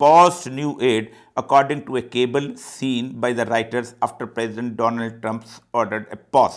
paused new aid, according to a cable seen by the Reuters after President Donald Trump's ordered a pause.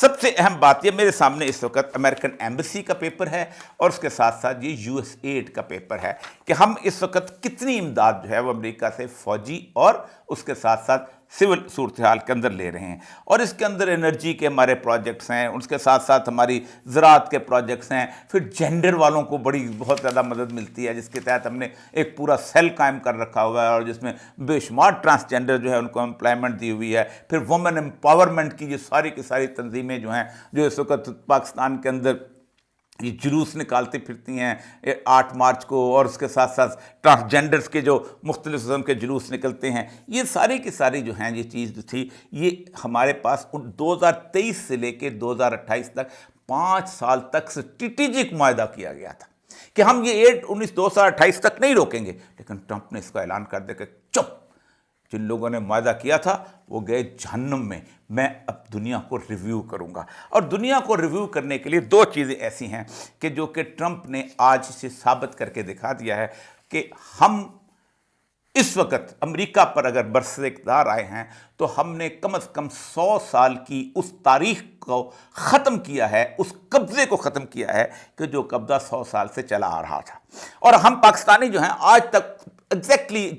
سب سے اہم بات یہ میرے سامنے اس وقت امریکن ایمبیسی کا پیپر ہے اور اس کے ساتھ ساتھ یہ یو ایس ایڈ کا پیپر ہے کہ ہم اس وقت کتنی امداد جو ہے وہ امریکہ سے فوجی اور اس کے ساتھ ساتھ سول صورتحال کے اندر لے رہے ہیں، اور اس کے اندر انرجی کے ہمارے پروجیکٹس ہیں، اس کے ساتھ ساتھ ہماری زراعت کے پروجیکٹس ہیں، پھر جینڈر والوں کو بہت زیادہ مدد ملتی ہے جس کے تحت ہم نے ایک پورا سیل قائم کر رکھا ہوا ہے اور جس میں بے شمار ٹرانسجینڈر جو ہے ان کو امپلائمنٹ دی ہوئی ہے، پھر وومن امپاورمنٹ کی یہ ساری کی ساری تنظیمیں جو ہیں جو اس وقت پاکستان کے اندر یہ جلوس نکالتی پھرتی ہیں 8 مارچ کو، اور اس کے ساتھ ساتھ ٹرانسجینڈرز کے جو مختلف قسم کے جلوس نکلتے ہیں، یہ ساری کی ساری جو ہیں یہ چیز جو تھی یہ ہمارے پاس 2023 سے لے کے 2028 تک 5 سال تک اسٹریٹجک معاہدہ کیا گیا تھا کہ ہم یہ 2028 تک نہیں روکیں گے، لیکن ٹرمپ نے اس کا اعلان کر دیا کہ چپ، جن لوگوں نے معاہدہ کیا تھا وہ گئے جہنم میں اب دنیا کو ریویو کروں گا۔ اور دنیا کو ریویو کرنے کے لیے 2 چیزیں ایسی ہیں کہ جو کہ ٹرمپ نے آج سے ثابت کر کے دکھا دیا ہے کہ ہم اس وقت امریکہ پر اگر برسر اقتدار آئے ہیں تو ہم نے کم از کم 100 سال کی اس تاریخ کو ختم کیا ہے، اس قبضے کو ختم کیا ہے کہ جو قبضہ 100 سال سے چلا آ رہا تھا، اور ہم پاکستانی جو ہیں آج تک ایگزیکٹلی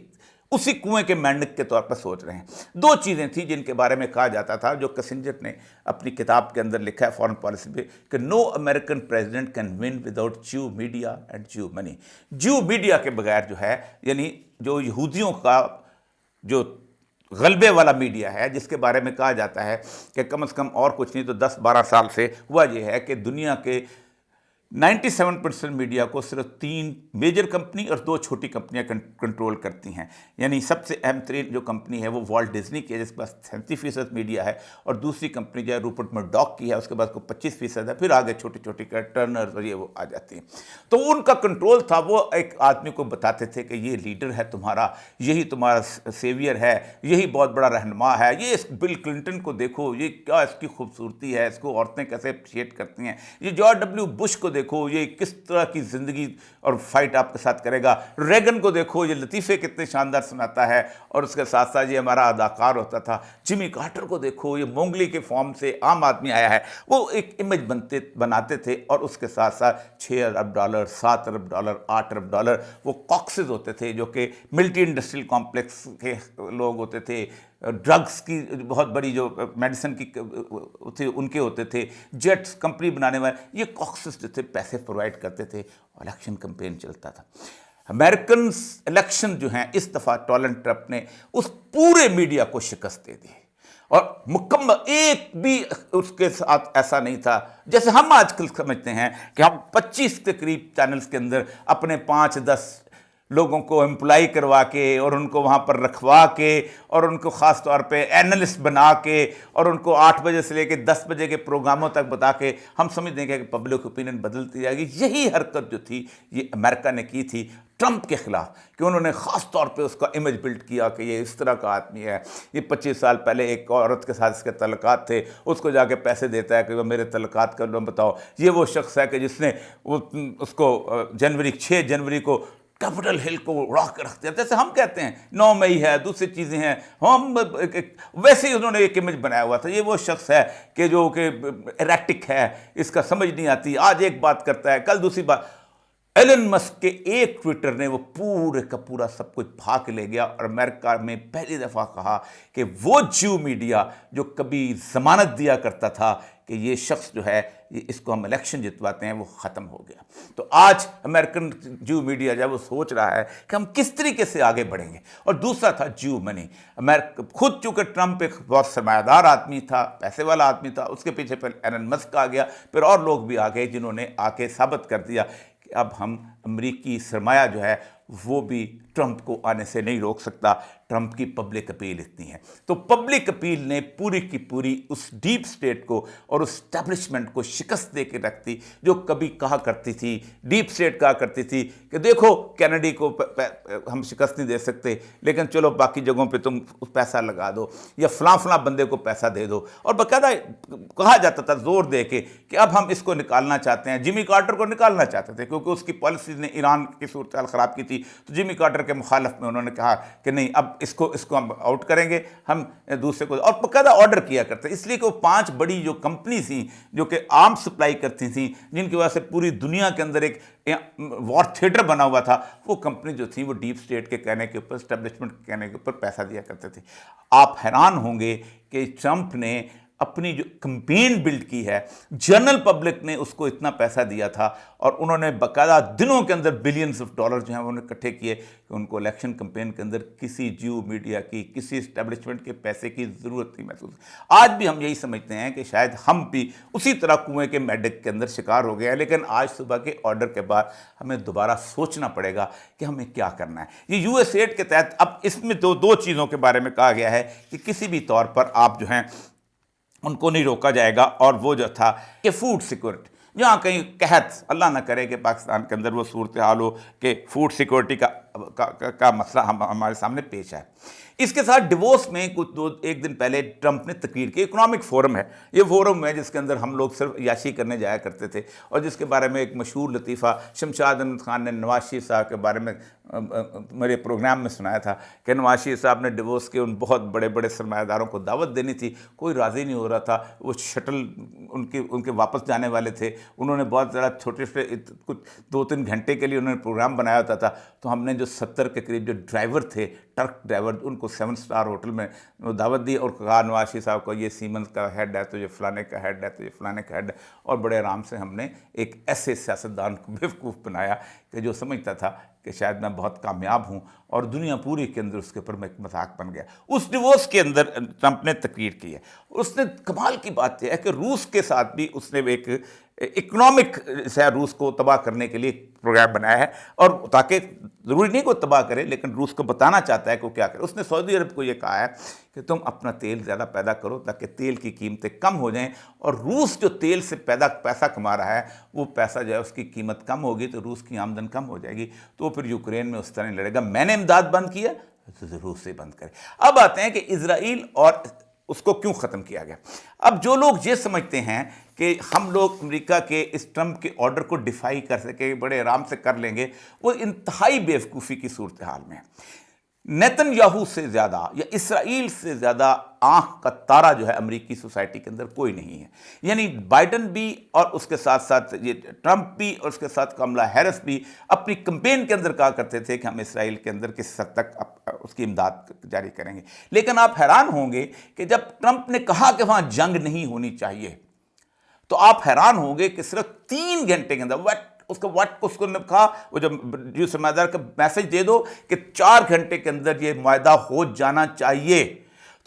اسی کنویں کے مینڈک کے طور پر سوچ رہے ہیں۔ 2 چیزیں تھیں جن کے بارے میں کہا جاتا تھا، جو کسنجر نے اپنی کتاب کے اندر لکھا ہے فارن پالیسی پہ، کہ no American president can win without Geo media and Geo money. Geo media کے بغیر جو ہے، یعنی جو یہودیوں کا جو غلبے والا میڈیا ہے، جس کے بارے میں کہا جاتا ہے کہ کم از کم اور کچھ نہیں تو 10-12 سال سے ہوا یہ ہے کہ دنیا کے 97% میڈیا کو صرف 3 میجر کمپنی اور 2 چھوٹی کمپنیاں کنٹرول کرتی ہیں، یعنی سب سے اہم ترین جو کمپنی ہے وہ والٹ ڈزنی کی ہے جس کے پاس 37% میڈیا ہے، اور دوسری کمپنی جو ہے روپرٹ مرڈاک کی ہے، اس کے پاس کو 25% ہے، پھر آگے چھوٹی چھوٹی ٹرنرز اور یہ وہ آ جاتی ہیں۔ تو ان کا کنٹرول تھا، وہ ایک آدمی کو بتاتے تھے کہ یہ لیڈر ہے تمہارا، یہی تمہارا سیویئر ہے، یہی بہت بڑا رہنما ہے، یہ اس بل کلنٹن کو دیکھو، یہ کیا اس کی خوبصورتی ہے، اس کو عورتیں کیسے اپریشیٹ کرتی ہیں، یہ جارج ڈبلیو بش کو دیکھو، یہ کس طرح کی زندگی اور فائٹ آپ کے ساتھ کرے گا، ریگن کو دیکھو، یہ لطیفے کتنے شاندار سناتا ہے، اور اس کے ساتھ ساتھ یہ ہمارا اداکار ہوتا تھا، جمی کارٹر کو دیکھو، یہ مونگلی کے فارم سے عام آدمی آیا ہے، وہ ایک امیج بناتے تھے، اور اس کے ساتھ ساتھ $6 ارب، $7 ارب، $8 ارب وہ کاکسز ہوتے تھے جو کہ ملٹی انڈسٹریل کمپلیکس کے لوگ ہوتے تھے، ڈرگز کی بہت بڑی جو میڈیسن کی تھے ان کے ہوتے تھے، جیٹس کمپنی بنانے والے، یہ کاکسز جو تھے پیسے پرووائڈ کرتے تھے، الیکشن کمپین چلتا تھا۔ امریکن الیکشن جو ہیں اس دفعہ ڈونلڈ ٹرمپ نے اس پورے میڈیا کو شکست دے دی، اور مکمل ایک بھی اس کے ساتھ ایسا نہیں تھا جیسے ہم آج کل سمجھتے ہیں کہ ہم 25 کے قریب چینلز کے اندر اپنے 5-10 لوگوں کو امپلائی کروا کے اور ان کو وہاں پر رکھوا کے اور ان کو خاص طور پہ اینالسٹ بنا کے اور ان کو 8 بجے سے لے کے 10 بجے کے پروگراموں تک بتا کے ہم سمجھتے ہیں کہ پبلک اوپینین بدلتی جائے گی۔ یہی حرکت جو تھی یہ امریکہ نے کی تھی ٹرمپ کے خلاف، کہ انہوں نے خاص طور پہ اس کا امیج بلڈ کیا کہ یہ اس طرح کا آدمی ہے، یہ 25 سال پہلے ایک عورت کے ساتھ اس کے تعلقات تھے، اس کو جا کے پیسے دیتا ہے کہ وہ میرے تعلقات کا نام بتاؤ، یہ وہ شخص ہے کہ جس نے اس کو 6 جنوری کو کیپٹل ہل کو اڑا کے رکھ دیا، جیسے ہم کہتے ہیں 9 مئی ہے، دوسری چیزیں ہیں، ہم ویسے ہی انہوں نے ایک امیج بنایا ہوا تھا، یہ وہ شخص ہے کہ جو کہ ایریٹک ہے، اس کا سمجھ نہیں آتی، آج ایک بات کرتا ہے کل دوسری بات۔ ایلن مسک کے ایک ٹویٹر نے وہ پورے کا پورا سب کچھ بھاگ لے گیا، اور امریکہ میں پہلی دفعہ کہا کہ وہ جیو میڈیا جو کبھی ضمانت دیا کرتا تھا کہ یہ شخص جو ہے اس کو ہم الیکشن جتواتے ہیں، وہ ختم ہو گیا۔ تو آج امریکن جیو میڈیا جب وہ سوچ رہا ہے کہ ہم کس طریقے سے آگے بڑھیں گے۔ اور دوسرا تھا جیو منی، خود چونکہ ٹرمپ ایک بہت سرمایہ دار آدمی تھا، پیسے والا آدمی تھا، اس کے پیچھے پھر ایلن مسک آ گیا، پھر اور لوگ بھی آ گئے جنہوں نے آ کے ثابت کر دیا کہ اب ہم امریکی سرمایہ جو ہے وہ بھی ٹرمپ کو آنے سے نہیں روک سکتا، ٹرمپ کی پبلک اپیل اتنی ہے۔ تو پبلک اپیل نے پوری کی پوری اس ڈیپ سٹیٹ کو اور اس اسٹیبلشمنٹ کو شکست دے کے رکھ دی، جو کبھی کہا کرتی تھی، ڈیپ سٹیٹ کہا کرتی تھی کہ دیکھو کینیڈی کو ہم شکست نہیں دے سکتے، لیکن چلو باقی جگہوں پہ تم پیسہ لگا دو یا فلاں فلاں بندے کو پیسہ دے دو، اور باقاعدہ کہا جاتا تھا زور دے کے کہ اب ہم اس کو نکالنا چاہتے ہیں۔ جمی کارٹر کو نکالنا چاہتے تھے کیونکہ اس کی پالیسیز نے ایران کی صورتحال خراب کی تھی، تو جمی کارٹر کے مخالف میں انہوں نے کہا کہ نہیں اب اس کو ہم آؤٹ کریں گے، ہم دوسرے کو، اور باقاعدہ آرڈر کیا کرتے، اس لیے کہ وہ 5 بڑی جو کمپنی تھیں جو کہ آرم سپلائی کرتی تھیں، جن کی وجہ سے پوری دنیا کے اندر ایک وار تھیٹر بنا ہوا تھا، وہ کمپنی جو تھیں وہ ڈیپ اسٹیٹ کے کہنے کے اوپر، اسٹیبلشمنٹ کے کہنے کے اوپر پیسہ دیا کرتے تھے۔ آپ حیران ہوں گے کہ ٹرمپ نے اپنی جو کمپین بلڈ کی ہے، جنرل پبلک نے اس کو اتنا پیسہ دیا تھا، اور انہوں نے باقاعدہ دنوں کے اندر بلینز آف ڈالر جو ہیں انہوں نے اکٹھے کیے کہ ان کو الیکشن کمپین کے اندر کسی جیو میڈیا کی، کسی اسٹیبلشمنٹ کے پیسے کی ضرورت نہیں محسوس۔ آج بھی ہم یہی سمجھتے ہیں کہ شاید ہم بھی اسی طرح کنویں کے میڈک کے اندر شکار ہو گئے ہیں، لیکن آج صبح کے آرڈر کے بعد ہمیں دوبارہ سوچنا پڑے گا کہ ہمیں کیا کرنا ہے۔ یہ US ایڈ کے تحت اب اس میں دو چیزوں کے بارے میں کہا گیا ہے کہ کسی بھی طور پر آپ جو ہیں ان کو نہیں روکا جائے گا، اور وہ جو تھا کہ فوڈ سیکورٹی، جہاں کہیں قحط، اللہ نہ کرے کہ پاکستان کے اندر وہ صورتحال ہو کہ فوڈ سیکورٹی کا مسئلہ ہمارے سامنے پیش ہے۔ اس کے ساتھ ڈیووس میں ایک دن پہلے ٹرمپ نے تقریر کی، اکنامک فورم ہے، یہ فورم ہے جس کے اندر ہم لوگ صرف عیاشی کرنے جایا کرتے تھے، اور جس کے بارے میں ایک مشہور لطیفہ شمشاد احمد خان نے نواز شریف صاحب کے بارے میں میرے پروگرام میں سنایا تھا کہ نواز شریف صاحب نے ڈیووس کے ان بہت بڑے بڑے سرمایہ داروں کو دعوت دینی تھی، کوئی راضی نہیں ہو رہا تھا، وہ شٹل ان کے واپس جانے والے تھے، انہوں نے بہت ذرا چھوٹے کچھ 2-3 گھنٹے کے لیے انہوں نے پروگرام بنایا ہوتا تھا، تو ہم نے جو 70 کے قریب جو ڈرائیور تھے، ٹرک ڈرائیور، ان کو 7 اسٹار ہوٹل میں دعوت دی، اور کہا نواز شریف صاحب کو یہ سیمنز کا ہیڈ ہے تو یہ فلانے کا ہیڈ ہے تو یہ فلانے کا ہیڈ ہے، اور بڑے آرام سے ہم نے ایک ایسے سیاستدان کو بیوقوف بنایا کہ جو سمجھتا تھا کہ شاید میں بہت کامیاب ہوں، اور دنیا پوری کے اندر اس کے اوپر میں ایک مذاق بن گیا۔ اس ڈیووس کے اندر ٹرمپ نے تقریر کی ہے، اس نے کمال کی بات یہ ہے کہ روس کے ساتھ بھی اس نے ایک اکنامک سے روس کو تباہ کرنے کے لیے پروگرام بنایا ہے، اور تاکہ ضروری نہیں کہ وہ تباہ کرے لیکن روس کو بتانا چاہتا ہے کہ وہ کیا کرے۔ اس نے سعودی عرب کو یہ کہا ہے کہ تم اپنا تیل زیادہ پیدا کرو تاکہ تیل کی قیمتیں کم ہو جائیں، اور روس جو تیل سے پیسہ کما رہا ہے، وہ پیسہ جو ہے اس کی قیمت کم ہوگی تو روس کی آمدن کم ہو جائے گی، تو وہ پھر یوکرین میں اس طرح نہیں لڑے گا، میں نے امداد بند کیا تو روس سے بند کرے۔ اب آتے ہیں کہ اسرائیل اور اس کو کیوں ختم کیا گیا۔ اب جو لوگ یہ سمجھتے ہیں کہ ہم لوگ امریکہ کے اس ٹرمپ کے آرڈر کو ڈیفائی کر سکیں، بڑے آرام سے کر لیں گے، وہ انتہائی بیوقوفی کی صورتحال میں ہے۔ نیتن یاہو سے زیادہ یا اسرائیل سے زیادہ آنکھ کا تارا جو ہے امریکی سوسائٹی کے اندر کوئی نہیں ہے، یعنی بائیڈن بھی اور اس کے ساتھ ساتھ یہ ٹرمپ بھی اور اس کے ساتھ کملا ہیرس بھی اپنی کمپین کے اندر کہا کرتے تھے کہ ہم اسرائیل کے اندر کس حد تک اس کی امداد جاری کریں گے، لیکن آپ حیران ہوں گے کہ جب ٹرمپ نے کہا کہ وہاں جنگ نہیں ہونی چاہیے، تو آپ حیران ہوں گے کہ صرف 3 گھنٹے کے اندر اس کو نے کہا، وہ جو سرمایہ دار کا میسج دے دو کہ 4 گھنٹے کے اندر یہ معاہدہ ہو جانا چاہیے،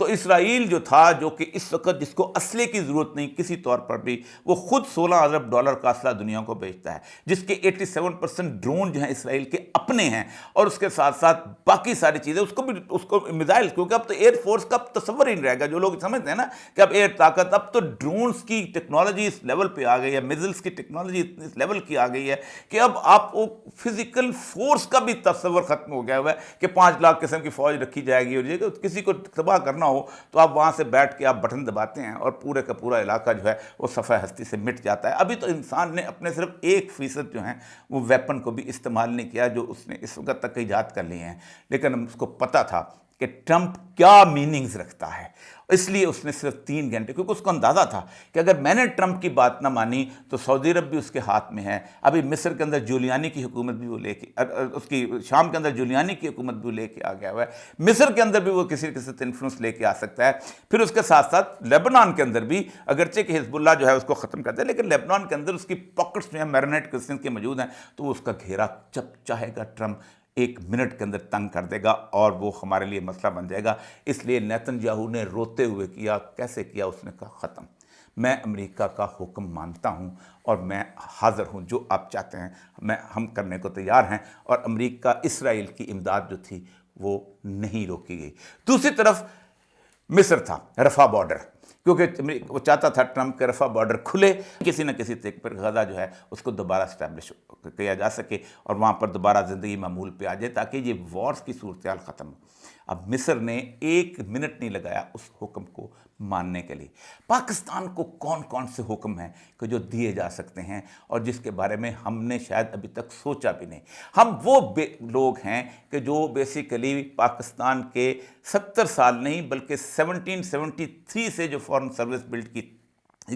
تو اسرائیل جو تھا، جو کہ اس وقت جس کو اسلحے کی ضرورت نہیں کسی طور پر بھی، وہ خود $16 ارب کا اسلحہ دنیا کو بیچتا ہے، جس کے 87% ڈرون جو ہیں اسرائیل کے اپنے ہیں، اور اس کے ساتھ ساتھ باقی ساری چیزیں، اس کو میزائل، کیونکہ اب تو ایئر فورس کا تصور ہی نہیں رہے گا، جو لوگ سمجھتے ہیں نا کہ اب ایئر طاقت، اب تو ڈرونز کی ٹیکنالوجی اس لیول پہ آ گئی ہے، میزلز کی ٹیکنالوجی اس لیول کی آ گئی ہے کہ اب آپ کو فزیکل فورس کا بھی تصور ختم ہو گیا ہوا ہے کہ 5 لاکھ قسم کی فوج رکھی جائے گی، اور کسی کو تباہ کرنا ہو تو آپ وہاں سے بیٹھ کے آپ بٹن دباتے ہیں اور پورے کا پورا علاقہ جو ہے وہ صفحہ ہستی سے مٹ جاتا ہے۔ ابھی تو انسان نے اپنے صرف 1% جو ہیں وہ ویپن کو بھی استعمال نہیں کیا جو اس نے اس وقت تک ایجاد کر لیے ہیں، لیکن اس کو پتہ تھا کہ ٹرمپ کیا میننگز رکھتا ہے، اس لیے اس نے صرف 3 گھنٹے، کیونکہ اس کو اندازہ تھا کہ اگر میں نے ٹرمپ کی بات نہ مانی تو سعودی عرب بھی اس کے ہاتھ میں ہے، ابھی مصر کے اندر جولیانی کی حکومت بھی وہ لے کے، اس کی شام کے اندر جولیانی کی حکومت بھی لے کے آ گیا ہوا ہے، مصر کے اندر بھی وہ کسی سے انفلوئنس لے کے آ سکتا ہے، پھر اس کے ساتھ ساتھ لیبنان کے اندر بھی، اگرچہ کہ حزب اللہ جو ہے اس کو ختم کرتا ہے، لیکن لیبنان کے اندر اس کی پاکٹس جو ہیں میرینیٹ کرسچن کے موجود ہیں، تو وہ اس کا گھیرا جب چاہے گا ٹرمپ 1 منٹ کے اندر تنگ کر دے گا، اور وہ ہمارے لیے مسئلہ بن جائے گا۔ اس لیے نیتن یاہو نے روتے ہوئے کیا، کیسے کیا؟ اس نے کہا ختم، میں امریکہ کا حکم مانتا ہوں اور میں حاضر ہوں، جو آپ چاہتے ہیں ہم کرنے کو تیار ہیں، اور امریکہ اسرائیل کی امداد جو تھی وہ نہیں روکی گئی۔ دوسری طرف مصر تھا، رفح بارڈر، کیونکہ وہ چاہتا تھا ٹرمپ کے رفح بارڈر کھلے، کسی نہ کسی طریقے پر غزہ جو ہے اس کو دوبارہ اسٹیبلش کیا جا سکے اور وہاں پر دوبارہ زندگی معمول پہ آ جائے تاکہ یہ وارز کی صورتحال ختم ہو۔ اب مصر نے 1 منٹ نہیں لگایا اس حکم کو ماننے کے لیے۔ پاکستان کو کون کون سے حکم ہیں کہ جو دیے جا سکتے ہیں اور جس کے بارے میں ہم نے شاید ابھی تک سوچا بھی نہیں؟ ہم وہ لوگ ہیں کہ جو بیسیکلی پاکستان کے 70 سال نہیں بلکہ 1773 سے جو فارن سروس بلڈ کی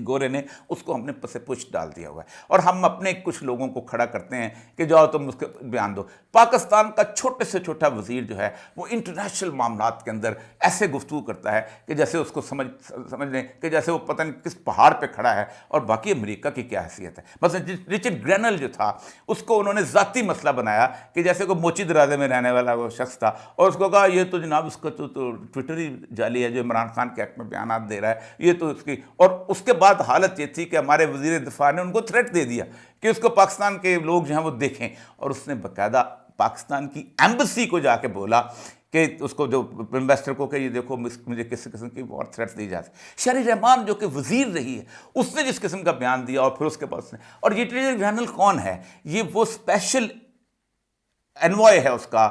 گورے نے، اس کو ہم نے پس پش ڈال دیا ہوا ہے، اور ہم اپنے کچھ لوگوں کو کھڑا کرتے ہیں کہ جاؤ تم اس کے بیان دو۔ پاکستان کا چھوٹے سے چھوٹا وزیر جو ہے وہ انٹرنیشنل معاملات کے اندر ایسے گفتگو کرتا ہے کہ جیسے اس کو سمجھ لیں کہ جیسے وہ پتہ نہیں کس پہاڑ پہ کھڑا ہے، اور باقی امریکہ کی کیا حیثیت ہے۔ مثلا رچرڈ گرینل جو تھا، اس کو انہوں نے ذاتی مسئلہ بنایا کہ جیسے کوئی موچی درازے میں رہنے والا وہ شخص تھا، اور اس کو کہا یہ تو جناب اس کا تو ٹویٹر ہی جعلی ہے جو عمران خان کے حق میں بیانات دے رہا ہے، یہ تو اس کی، اور اس کے بعد حالت یہ تھی کہ ہمارے وزیر دفاع نے ان کو تھریٹ دے دیا کہ اس کو پاکستان کے لوگ جو ہیں وہ دیکھیں، اور اس نے باقاعدہ پاکستان کی ایمبسی کو جا کے بولا کہ اس کو جو انویسٹر کو کہ یہ دیکھو مجھے کس قسم کی وار تھریٹس دی جاتی۔ شہری رحمان جو کہ وزیر رہی ہے، اس نے جس قسم کا بیان دیا، اور پھر اس کے بعد اس نے، اور یہ ریٹریجر جنرل کون ہے؟ یہ وہ اسپیشل انوائے ہے اس کا،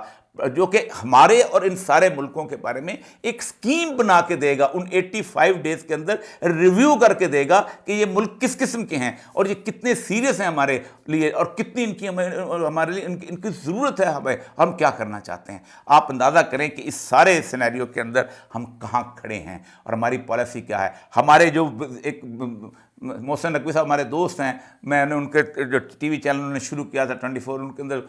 جو کہ ہمارے اور ان سارے ملکوں کے بارے میں ایک سکیم بنا کے دے گا، ان 85 ڈیز کے اندر ریویو کر کے دے گا کہ یہ ملک کس قسم کے ہیں اور یہ کتنے سیریس ہیں ہمارے لیے، اور کتنی ان کی ہمارے لیے ان کی ضرورت ہے، ہم کیا کرنا چاہتے ہیں۔ آپ اندازہ کریں کہ اس سارے سینیریو کے اندر ہم کہاں کھڑے ہیں اور ہماری پالیسی کیا ہے۔ ہمارے جو ایک محسن نقوی صاحب ہمارے دوست ہیں، میں نے ان کے جو ٹی وی چینل انہوں نے شروع کیا تھا 24، ان کے اندر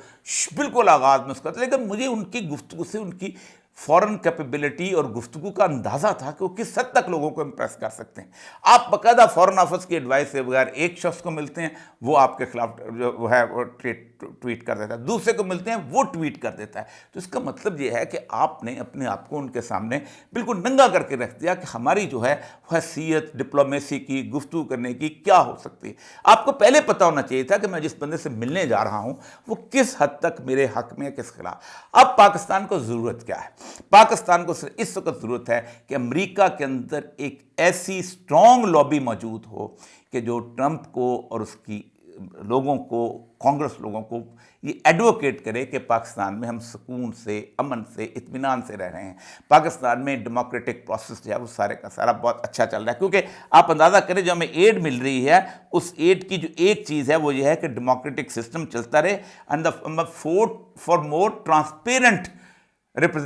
بالکل آغاز میں اس کا تھا، لیکن مجھے ان کی گفتگو سے ان کی فورن کیپیبلٹی اور گفتگو کا اندازہ تھا کہ وہ کس حد تک لوگوں کو امپریس کر سکتے ہیں۔ آپ باقاعدہ فورن آفس کی ایڈوائس سے بغیر ایک شخص کو ملتے ہیں، وہ آپ کے خلاف جو وہ ہے وہ ٹویٹ کر دیتا ہے، دوسرے کو ملتے ہیں وہ ٹویٹ کر دیتا ہے۔ تو اس کا مطلب یہ ہے کہ آپ نے اپنے آپ کو ان کے سامنے بالکل ننگا کر کے رکھ دیا کہ ہماری جو ہے حیثیت ڈپلومیسی کی، گفتگو کرنے کی کیا ہو سکتی ہے۔ آپ کو پہلے پتہ ہونا چاہیے تھا کہ میں جس بندے سے ملنے جا رہا ہوں وہ کس حد تک میرے حق میں، کس خلاف۔ اب پاکستان کو ضرورت کیا ہے؟ پاکستان کو صرف اس وقت ضرورت ہے کہ امریکہ کے اندر ایک ایسی اسٹرانگ لابی موجود ہو کہ جو ٹرمپ کو اور اس کی لوگوں کو، کانگریس لوگوں کو یہ ایڈوکیٹ کرے کہ پاکستان میں ہم سکون سے، امن سے، اطمینان سے رہ رہے ہیں، پاکستان میں ڈیموکریٹک پروسیس جو ہے وہ سارے کا سارا بہت اچھا چل رہا ہے۔ کیونکہ آپ اندازہ کریں جو ہمیں ایڈ مل رہی ہے، اس ایڈ کی جو ایک چیز ہے وہ یہ ہے کہ ڈیموکریٹک سسٹم چلتا رہے، and for more transparent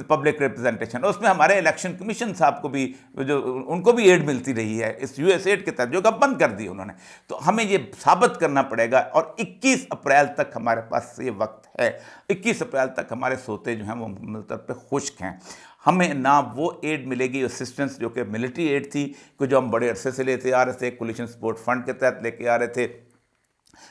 public representation. اس میں ہمارے الیکشن کمیشن صاحب کو بھی جو ان کو بھی ایڈ ملتی رہی ہے اس US ایڈ کے تحت، جو کہ بند کر دی انہوں نے۔ تو ہمیں یہ ثابت کرنا پڑے گا، اور 21 اپریل تک ہمارے پاس یہ وقت ہے، 21 اپریل تک ہمارے سوتے جو ہیں وہ مکمل طور پہ خشک ہیں۔ ہمیں نہ وہ ایڈ ملے گی اسسٹنس جو کہ ملٹری ایڈ تھی، کہ جو ہم بڑے عرصے سے لیتے آ رہے تھے، کولیشن سپورٹ فنڈ کے تحت لے کے آ رہے تھے،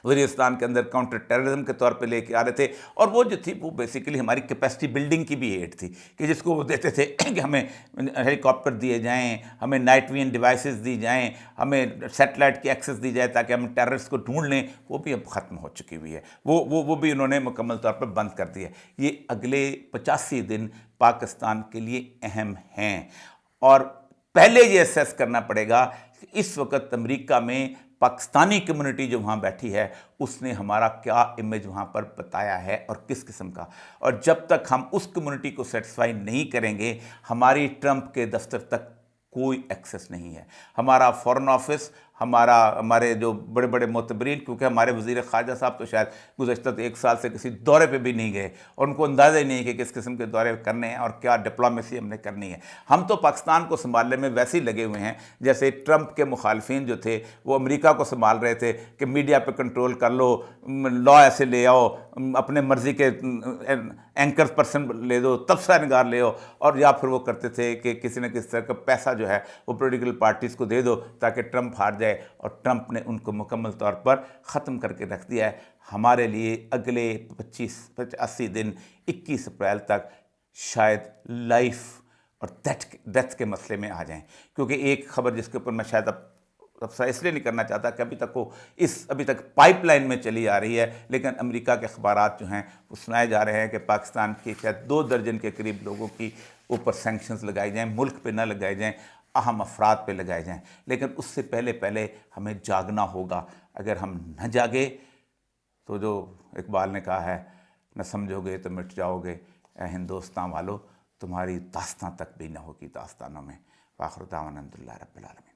وزیرستان کے اندر کاؤنٹر ٹیررزم کے طور پہ لے کے آ رہے تھے، اور وہ جو تھی وہ بیسیکلی ہماری کیپیسٹی بلڈنگ کی بھی ایڈ تھی، کہ جس کو وہ دیتے تھے کہ ہمیں ہیلی کاپٹر دیے جائیں، ہمیں نائٹ وین ڈیوائسز دی جائیں، ہمیں سیٹلائٹ کی ایکسیس دی جائے تاکہ ہم ٹیررسٹ کو ڈھونڈ لیں۔ وہ بھی اب ختم ہو چکی ہوئی ہے، وہ بھی انہوں نے مکمل طور پر بند کر دی ہے۔ یہ اگلے 85 دن پاکستان کے لیے اہم ہیں، اور پہلے یہ اسیس کرنا پڑے گا کہ اس وقت امریکہ میں پاکستانی کمیونٹی جو وہاں بیٹھی ہے اس نے ہمارا کیا امیج وہاں پر بتایا ہے اور کس قسم کا، اور جب تک ہم اس کمیونٹی کو سیٹسفائی نہیں کریں گے، ہماری ٹرمپ کے دفتر تک کوئی ایکسیس نہیں ہے۔ ہمارا فورن آفس، ہمارے جو بڑے بڑے معتبرین، کیونکہ ہمارے وزیر خارجہ صاحب تو شاید گزشتہ 1 سال سے کسی دورے پہ بھی نہیں گئے، اور ان کو اندازہ ہی نہیں کہ کس قسم کے دورے کرنے ہیں اور کیا ڈپلومیسی ہم نے کرنی ہے۔ ہم تو پاکستان کو سنبھالنے میں ویسے ہی لگے ہوئے ہیں جیسے ٹرمپ کے مخالفین جو تھے وہ امریکہ کو سنبھال رہے تھے کہ میڈیا پہ کنٹرول کر لو، لا ایسے لے آؤ، اپنے مرضی کے اینکر پرسن لے دو، تبصرہ نگار لے آؤ، اور یا پھر وہ کرتے تھے کہ کسی نہ کسی طرح کا پیسہ جو ہے وہ پولیٹیکل پارٹیز کو دے دو تاکہ ٹرمپ ہار جائے، اور ٹرمپ نے ان کو مکمل طور پر ختم کر کے رکھ دیا ہے۔ ہمارے لیے اگلے 85 دن 21 اپریل تک شاید لائف اور ڈیتھ کے مسئلے میں آ جائیں، کیونکہ ایک خبر جس کے اوپر میں شاید اب اس لیے نہیں کرنا چاہتا کہ ابھی تک پائپ لائن میں چلی آ رہی ہے، لیکن امریکہ کے اخبارات جو ہیں وہ سنائے جا رہے ہیں کہ پاکستان کی شاید 2 درجن کے قریب لوگوں کی اوپر سینکشنز لگائی جائیں، ملک پہ نہ لگائی جائیں۔ اہم افراد پہ لگائے جائیں، لیکن اس سے پہلے ہمیں جاگنا ہوگا۔ اگر ہم نہ جاگے تو جو اقبال نے کہا ہے، نہ سمجھو گے تو مٹ جاؤ گے، اے ہندوستان والو تمہاری داستان تک بھی نہ ہوگی داستانوں میں۔ وآخر دعوانا الحمدللہ رب العالمین۔